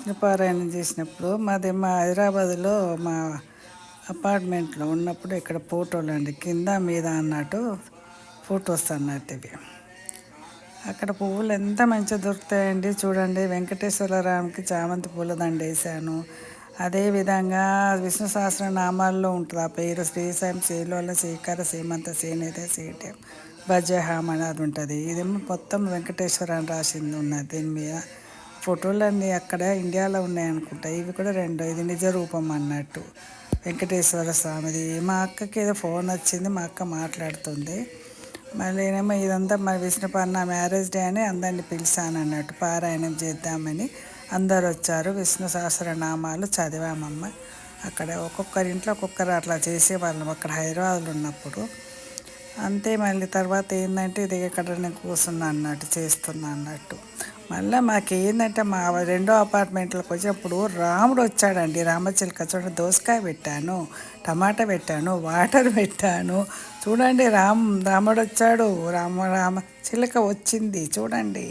విష్ణు పారాయణం చేసినప్పుడు మా హైదరాబాద్లో మా అపార్ట్మెంట్లో ఉన్నప్పుడు ఇక్కడ ఫోటోలు అండి కింద మీద అన్నట్టు ఫొటోస్ అన్నట్టు ఇవి. అక్కడ పువ్వులు ఎంత మంచిగా దొరుకుతాయండి చూడండి. వెంకటేశ్వరరావుకి చామంతి పూల దండ వేసాను. అదేవిధంగా విష్ణు సహస్రనామాల్లో ఉంటుంది ఆ పేరు శ్రీశైలం శ్రీలోల శ్రీకర శ్రీమంత శ్రీనిధి శ్రీటం భజహాం అనేది ఉంటుంది. ఇదేమో మొత్తం వెంకటేశ్వర అని రాసింది ఉన్నది దీని మీద. ఫోటోలన్నీ అక్కడ ఇండియాలో ఉన్నాయనుకుంటా. ఇవి కూడా ఇది నిజ రూపం అన్నట్టు వెంకటేశ్వర స్వామిది. మా అక్కకి ఏదో ఫోన్ వచ్చింది, మా అక్క మాట్లాడుతుంది. మళ్ళీ ఏమో ఇదంతా మా విష్ణుపర్ణ మ్యారేజ్ డే అని అందరిని పిలిచాను అన్నట్టు పారాయణం చేద్దామని. అందరు వచ్చారు. విష్ణు సహస్రనామాలు చదివామమ్మ. అక్కడ ఒక్కొక్కరింట్లో ఒక్కొక్కరు అట్లా చేసేవాళ్ళం అక్కడ హైదరాబాద్లో ఉన్నప్పుడు. అంతే. మళ్ళీ తర్వాత ఏంటంటే ఇది ఇక్కడ నేను కూర్చున్నా అన్నట్టు చేస్తున్నా అన్నట్టు. మళ్ళీ మాకేందంటే మా రెండో అపార్ట్మెంట్లోకి వచ్చినప్పుడు రాముడు వచ్చాడండి. రామచిలుక చూడండి, దోసకాయ పెట్టాను, టమాటా పెట్టాను, వాటర్ పెట్టాను. చూడండి రాముడు వచ్చాడు, రామ చిలుక వచ్చింది చూడండి.